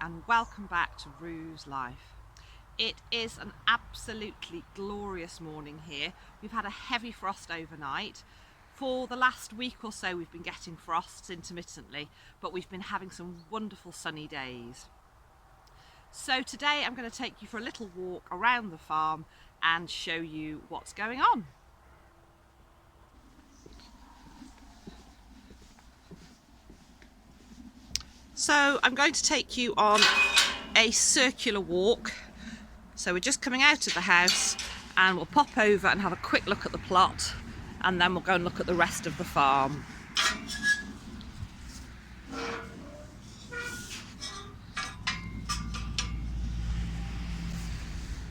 and welcome back to Rue's Life. It is an absolutely glorious morning here. We've had a heavy frost overnight. For the last week or so we've been getting frosts intermittently, but we've been having some wonderful sunny days. So today I'm going to take you for a little walk around the farm and show you what's going on. So I'm going to take you on a circular walk. So we're just coming out of the house and we'll pop over and have a quick look at the plot, and then we'll go and look at the rest of the farm.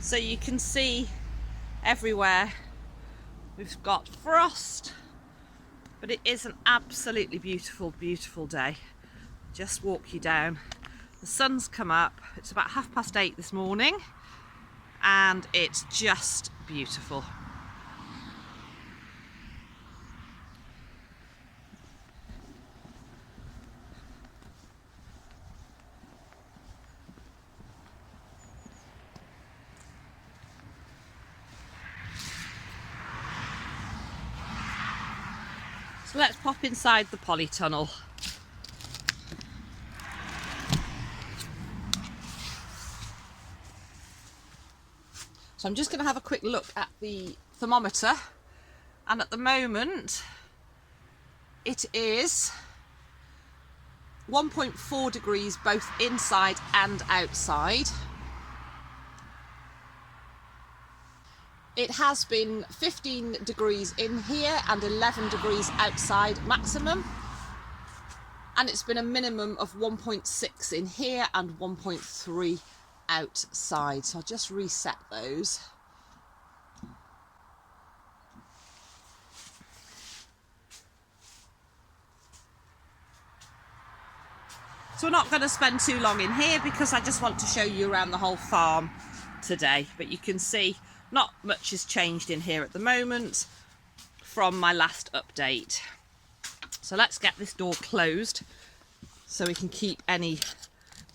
So you can see everywhere we've got frost, but it is an absolutely beautiful, beautiful day. Just walk you down. The sun's come up. It's about 8:30 this morning and it's just beautiful. So let's pop inside the polytunnel. So I'm just going to have a quick look at the thermometer, and at the moment it is 1.4 degrees both inside and outside. It has been 15 degrees in here and 11 degrees outside maximum, and it's been a minimum of 1.6 in here and 1.3 outside. So I'll just reset those. So we're not going to spend too long in here because I just want to show you around the whole farm today. But you can see not much has changed in here at the moment from my last update. So let's get this door closed so we can keep any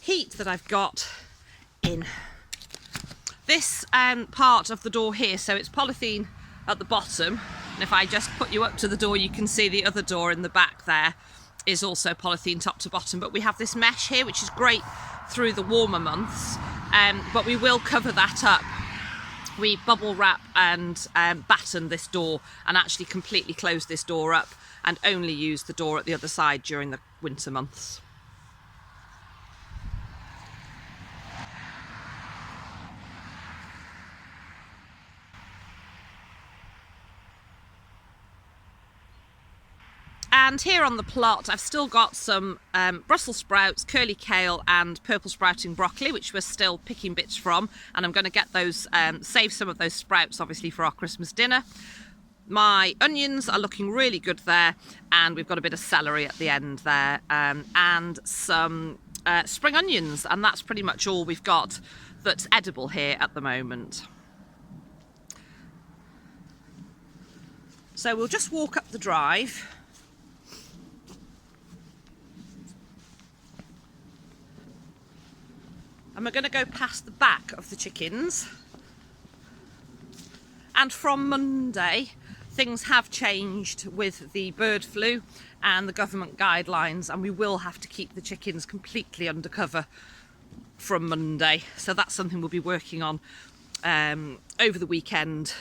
heat that I've got in. This part of the door here, so it's polythene at the bottom, and if I just put you up to the door you can see the other door in the back there is also polythene top to bottom, but we have this mesh here which is great through the warmer months, but we will cover that up. We bubble wrap and batten this door and actually completely close this door up and only use the door at the other side during the winter months. And here on the plot I've still got some Brussels sprouts, curly kale and purple sprouting broccoli, which we're still picking bits from, and I'm going to get those, save some of those sprouts obviously for our Christmas dinner. My onions are looking really good there, and we've got a bit of celery at the end there, and some spring onions, and that's pretty much all we've got that's edible here at the moment. So we'll just walk up the drive. And we're going to go past the back of the chickens. And from Monday, things have changed with the bird flu and the government guidelines, and we will have to keep the chickens completely under cover from Monday. So that's something we'll be working on over the weekend.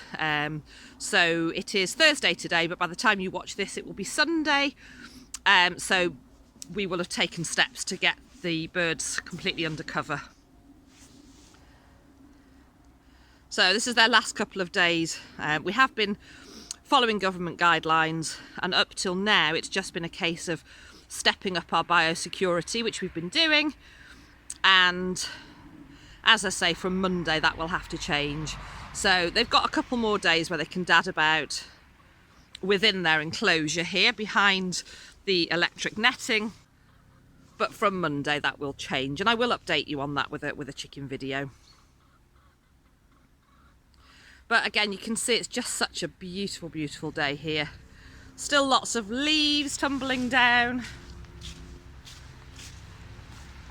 So it is Thursday today, but by the time you watch this, it will be Sunday. So we will have taken steps to get the birds completely under cover. So this is their last couple of days. We have been following government guidelines, and up till now it's just been a case of stepping up our biosecurity, which we've been doing, and as I say, from Monday that will have to change. So they've got a couple more days where they can dad about within their enclosure here behind the electric netting, but from Monday that will change, and I will update you on that with a chicken video. But again, you can see it's just such a beautiful, beautiful day here. Still lots of leaves tumbling down.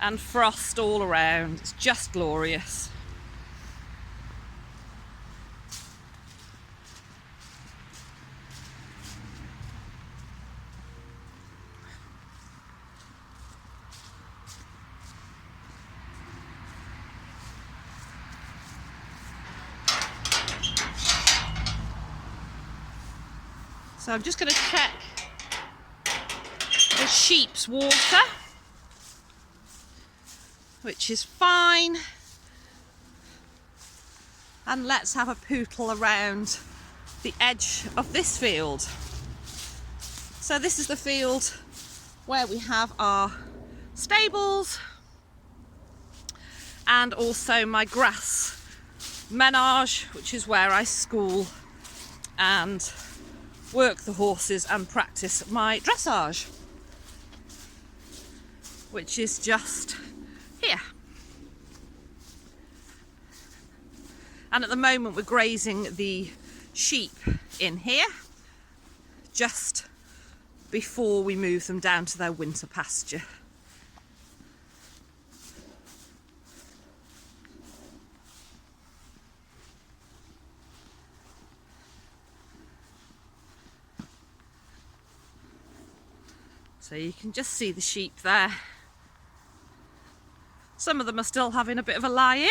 and frost all around. It's just glorious. So I'm just going to check the sheep's water, which is fine. And let's have a pootle around the edge of this field. So this is the field where we have our stables and also my grass menage, which is where I school and work the horses and practice my dressage, which is just here. And at the moment we're grazing the sheep in here just before we move them down to their winter pasture. So you can just see the sheep there. Some of them are still having a bit of a lie-in.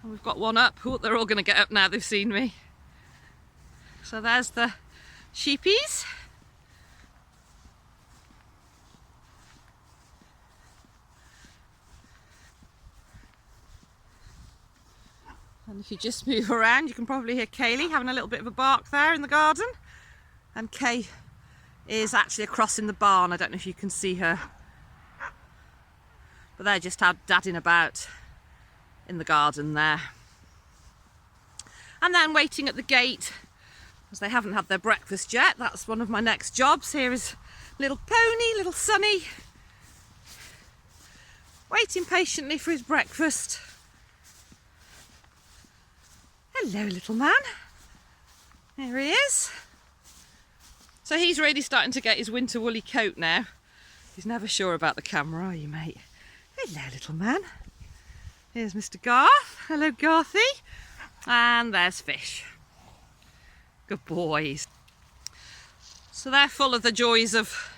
And we've got one up. Oh, they're all going to get up now they've seen me. So there's the sheepies. And if you just move around, you can probably hear Kaylee having a little bit of a bark there in the garden. And Kay is actually across in the barn. I don't know if you can see her. But they're just out dadding about in the garden there. And then waiting at the gate, as they haven't had their breakfast yet. That's one of my next jobs. Here is little Pony, little Sonny, waiting patiently for his breakfast. Hello, little man. There he is. So he's really starting to get his winter woolly coat now. He's never sure about the camera, are you, mate? Hello, little man. Here's Mr. Garth. Hello, Garthy. And there's Fish. Good boys. So they're full of the joys of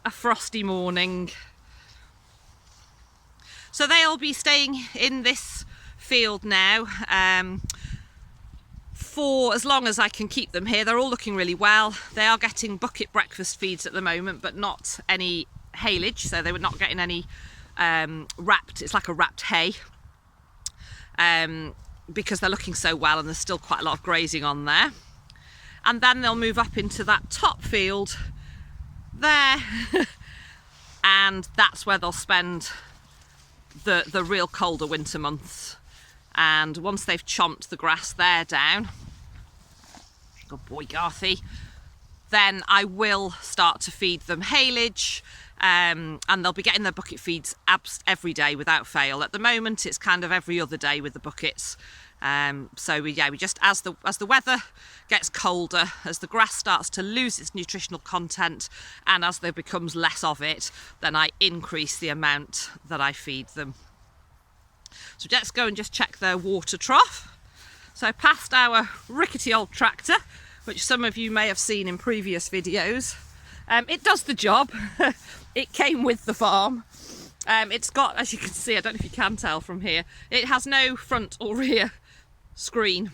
a frosty morning. So they'll be staying in this field now for as long as I can keep them here. They're all looking really well. They are getting bucket breakfast feeds at the moment, but not any haylage, so they were not getting any wrapped, it's like a wrapped hay, because they're looking so well and there's still quite a lot of grazing on there. And then they'll move up into that top field there and that's where they'll spend the real colder winter months. And once they've chomped the grass there down, good boy Garthy, then I will start to feed them haylage, and they'll be getting their bucket feeds every day without fail. At the moment it's kind of every other day with the buckets. So we just, as the weather gets colder, as the grass starts to lose its nutritional content and as there becomes less of it, then I increase the amount that I feed them. So let's go and just check their water trough. So past our rickety old tractor, which some of you may have seen in previous videos. It does the job. It came with the farm. It's got, as you can see, I don't know if you can tell from here, it has no front or rear screen.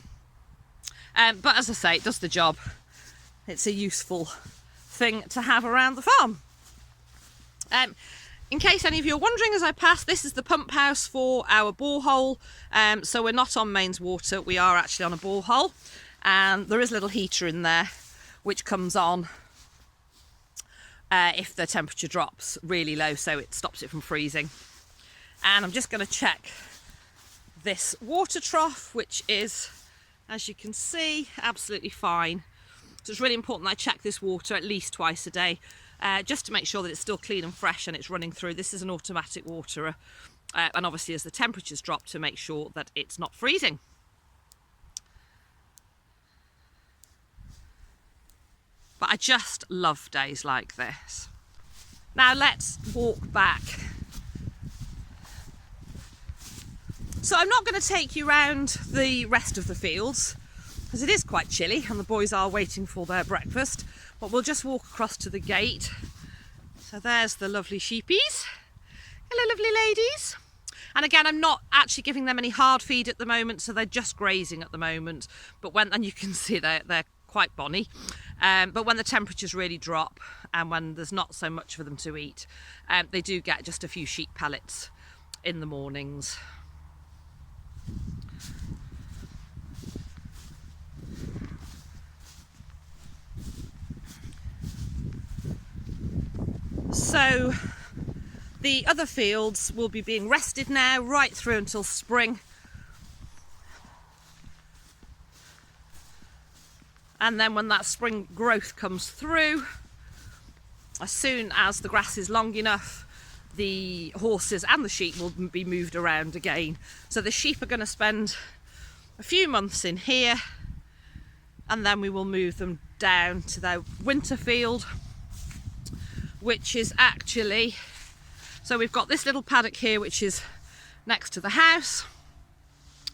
But as I say, it does the job. It's a useful thing to have around the farm. In case any of you are wondering as I pass, this is the pump house for our borehole. So we're not on mains water, we are actually on a borehole. And there is a little heater in there which comes on if the temperature drops really low, so it stops it from freezing. And I'm just going to check this water trough, which is, as you can see, absolutely fine. So it's really important that I check this water at least twice a day, just to make sure that it's still clean and fresh and it's running through. This is an automatic waterer, and obviously as the temperatures drop, to make sure that it's not freezing. But I just love days like this. Now let's walk back. So I'm not going to take you around the rest of the fields because it is quite chilly and the boys are waiting for their breakfast, but we'll just walk across to the gate. So there's the lovely sheepies. Hello, lovely ladies. And again, I'm not actually giving them any hard feed at the moment, so they're just grazing at the moment. But and you can see they're quite bonny. But when the temperatures really drop and when there's not so much for them to eat, they do get just a few sheep pellets in the mornings. So the other fields will be being rested now right through until spring. And then when that spring growth comes through, as soon as the grass is long enough, the horses and the sheep will be moved around again. So the sheep are going to spend a few months in here, and then we will move them down to their winter field, which is actually, so we've got this little paddock here which is next to the house,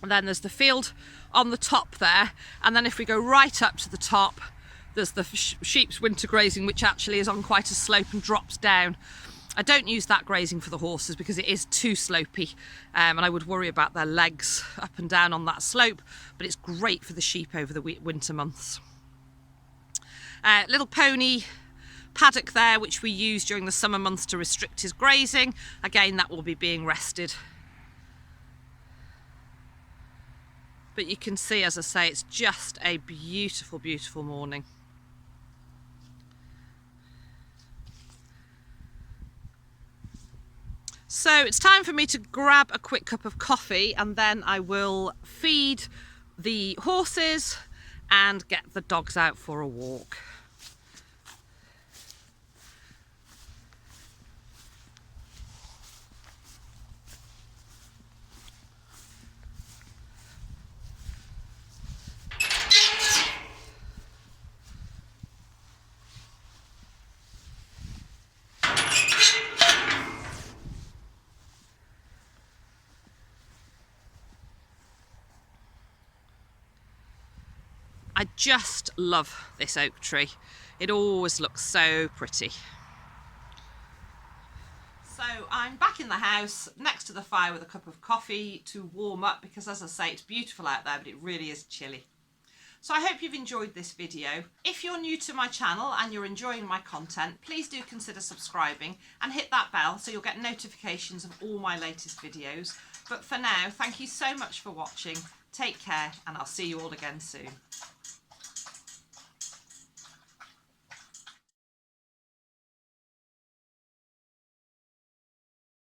and then there's the field on the top there, and then if we go right up to the top, there's the sheep's winter grazing, which actually is on quite a slope and drops down. I don't use that grazing for the horses because it is too slopey, and I would worry about their legs up and down on that slope, but it's great for the sheep over the winter months. Little pony paddock there which we use during the summer months to restrict his grazing. Again, that will be being rested. But you can see, as I say, it's just a beautiful, beautiful morning. So it's time for me to grab a quick cup of coffee, and then I will feed the horses and get the dogs out for a walk. I just love this oak tree. It always looks so pretty. So I'm back in the house next to the fire with a cup of coffee to warm up because, as I say, it's beautiful out there, but it really is chilly. So I hope you've enjoyed this video. If you're new to my channel and you're enjoying my content, please do consider subscribing and hit that bell so you'll get notifications of all my latest videos. But for now, thank you so much for watching. Take care, and I'll see you all again soon.